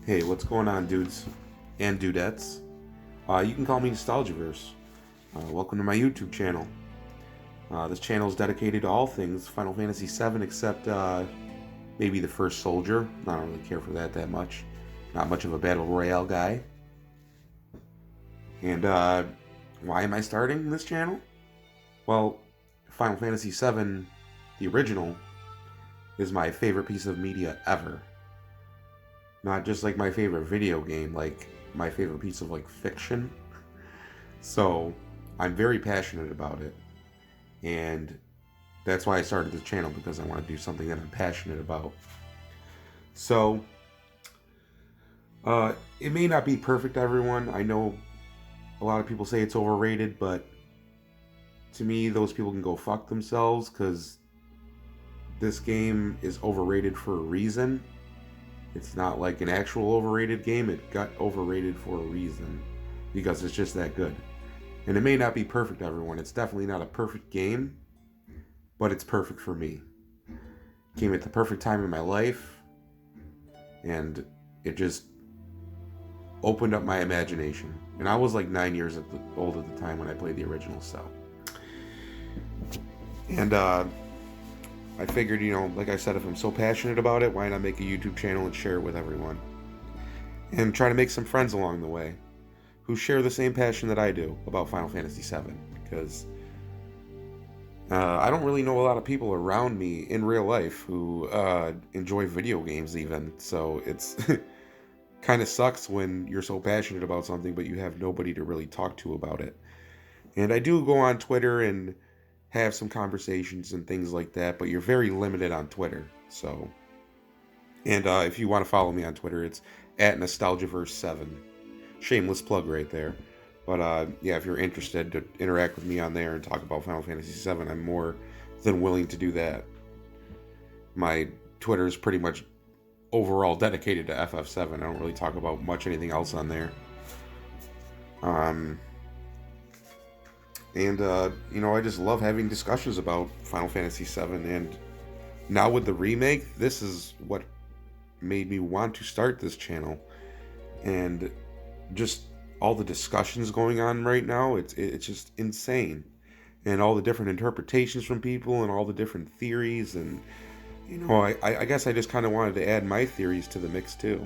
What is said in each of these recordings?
Hey, what's going on, dudes and dudettes? You can call me Nostalgiaverse. Welcome to my YouTube channel. This channel is dedicated to all things Final Fantasy VII, except maybe the first soldier. I don't really care for that much. Not much of a battle royale guy. And why am I starting this channel? Well, Final Fantasy VII, the original, is my favorite piece of media ever. Not just like my favorite video game, like my favorite piece of like fiction. So I'm very passionate about it, and that's why I started this channel, because I want to do something that I'm passionate about. So it may not be perfect, everyone. I know a lot of people say it's overrated, but to me, those people can go fuck themselves, because this game is overrated for a reason. It's not like an actual overrated game. It got overrated for a reason, because it's just that good. And it may not be perfect, everyone. It's definitely not a perfect game, but it's perfect for me. It came at the perfect time in my life, and it just opened up my imagination. And I was like 9 years old at the time when I played the original, so. And I figured, like I said, if I'm so passionate about it, why not make a YouTube channel and share it with everyone? And try to make some friends along the way who share the same passion that I do about Final Fantasy VII. Because I don't really know a lot of people around me in real life who enjoy video games even. So it's kind of sucks when you're so passionate about something, but you have nobody to really talk to about it. And I do go on Twitter and have some conversations and things like that, but you're very limited on Twitter. So, and if you want to follow me on Twitter, it's at Nostalgiaverse7. Shameless plug right there. But yeah, if you're interested to interact with me on there and talk about Final Fantasy VII, I'm more than willing to do that. My Twitter is pretty much overall dedicated to FF7. I don't really talk about much anything else on there. And, I just love having discussions about Final Fantasy VII. And now with the remake, this is what made me want to start this channel. And just all the discussions going on right now, it's just insane. And all the different interpretations from people and all the different theories. And, I guess I just kind of wanted to add my theories to the mix too.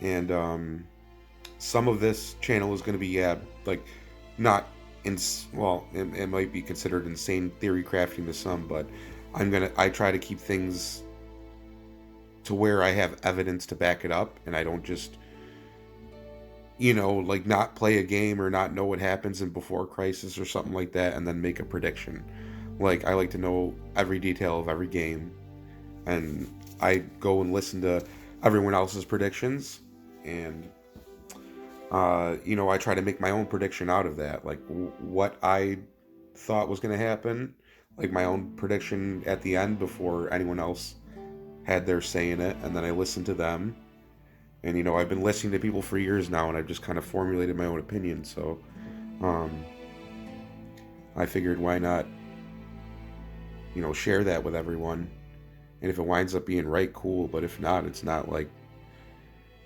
And some of this channel is going to be, not... it might be considered insane theory crafting to some, but I try to keep things to where I have evidence to back it up, and I don't just, not play a game or not know what happens in Before Crisis or something like that and then make a prediction. Like, I like to know every detail of every game, and I go and listen to everyone else's predictions, and I try to make my own prediction out of that, like what I thought was going to happen, like my own prediction at the end before anyone else had their say in it, and then I listened to them, and I've been listening to people for years now, and I've just kind of formulated my own opinion, so I figured why not, share that with everyone, and if it winds up being right, cool, but if not, it's not like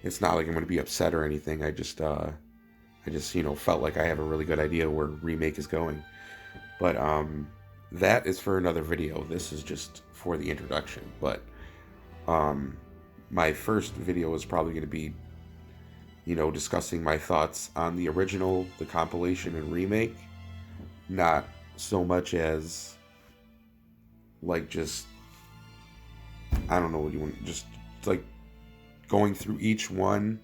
I'm going to be upset or anything. I just felt like I have a really good idea where Remake is going. But that is for another video. This is just for the introduction. But my first video is probably going to be, discussing my thoughts on the original, the compilation, and Remake. Not so much as, like, just, I don't know what you want, just, like, going through each one,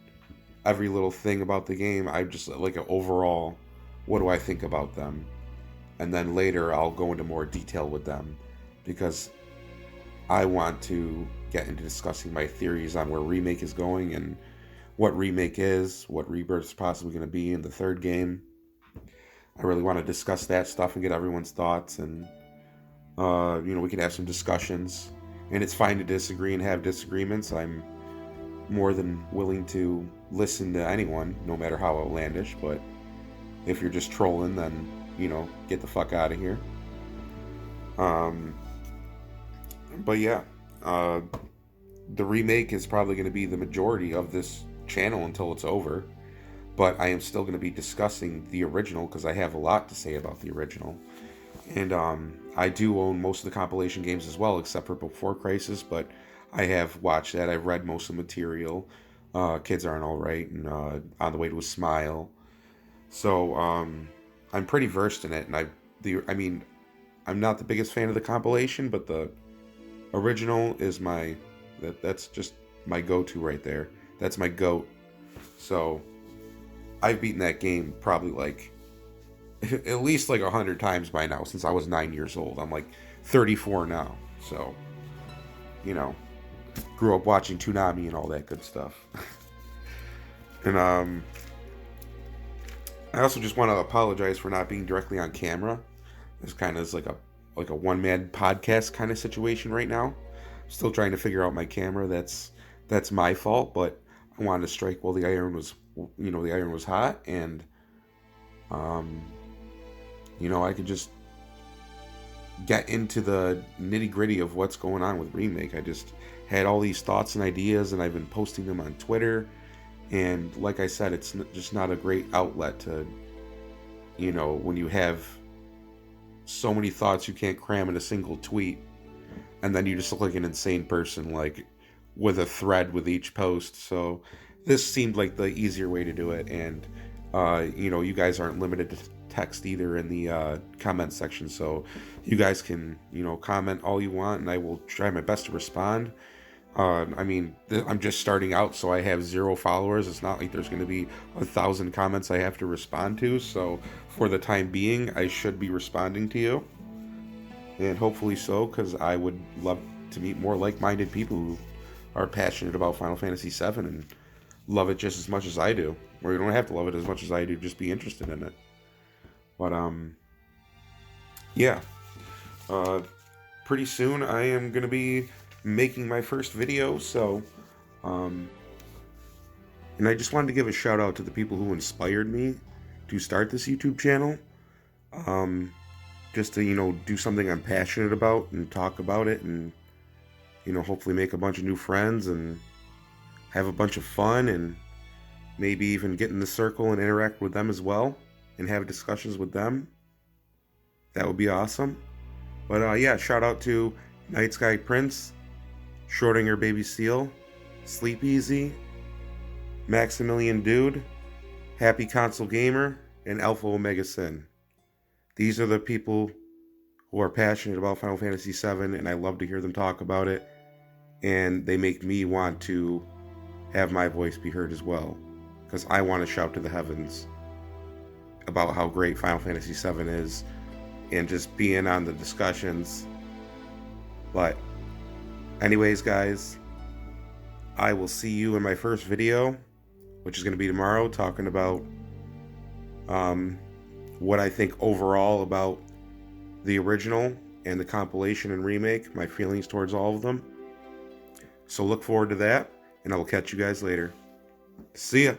every little thing about the game. I just like an overall, what do I think about them? And then later I'll go into more detail with them, because I want to get into discussing my theories on where Remake is going and what Remake is, what Rebirth is possibly going to be in the third game. I really want to discuss that stuff and get everyone's thoughts, and we can have some discussions, and it's fine to disagree and have disagreements. I'm more than willing to listen to anyone, no matter how outlandish, but if you're just trolling, then, get the fuck out of here. But yeah, the remake is probably going to be the majority of this channel until it's over. But I am still going to be discussing the original because I have a lot to say about the original. And I do own most of the compilation games as well, except for Before Crisis. But I have watched that. I've read most of the material. Kids Aren't Alright and On the Way to a Smile. So I'm pretty versed in it. And I mean, I'm not the biggest fan of the compilation, but the original is that's just my go-to right there. That's my goat. So I've beaten that game probably like at least like 100 times by now since I was 9 years old. I'm like 34 now, so you know, grew up watching Toonami and all that good stuff. And I also just want to apologize for not being directly on camera. This kind of is like a one man podcast kind of situation right now. I'm still trying to figure out my camera. That's my fault, but I wanted to strike while the iron was hot, and I could just get into the nitty gritty of what's going on with Remake. I just had all these thoughts and ideas, and I've been posting them on Twitter. And like I said, it's just not a great outlet to, when you have so many thoughts you can't cram in a single tweet, and then you just look like an insane person, like with a thread with each post. So this seemed like the easier way to do it. And you guys aren't limited to text either in the comment section, so you guys can comment all you want, and I will try my best to respond. I'm just starting out, so I have 0 followers. It's not like there's going to be 1,000 comments I have to respond to, so for the time being I should be responding to you, and hopefully so, because I would love to meet more like-minded people who are passionate about Final Fantasy VII and love it just as much as I do. Or you don't have to love it as much as I do, just be interested in it. But yeah, pretty soon I am gonna be making my first video. So, and I just wanted to give a shout out to the people who inspired me to start this YouTube channel. Just to do something I'm passionate about and talk about it, and hopefully make a bunch of new friends and have a bunch of fun, and maybe even get in the circle and interact with them as well and have discussions with them. That would be awesome. But yeah, shout out to Night Sky Prince, Schrodinger Baby Steel, Sleep Easy, Maximilian Dude, Happy Console Gamer, and Alpha Omega Sin. These are the people who are passionate about Final Fantasy VII, and I love to hear them talk about it, and they make me want to have my voice be heard as well, because I want to shout to the heavens about how great Final Fantasy VII is, and just being on the discussions. But anyways, guys, I will see you in my first video, which is going to be tomorrow, talking about what I think overall about the original and the compilation and remake, my feelings towards all of them. So look forward to that, and I will catch you guys later. See ya!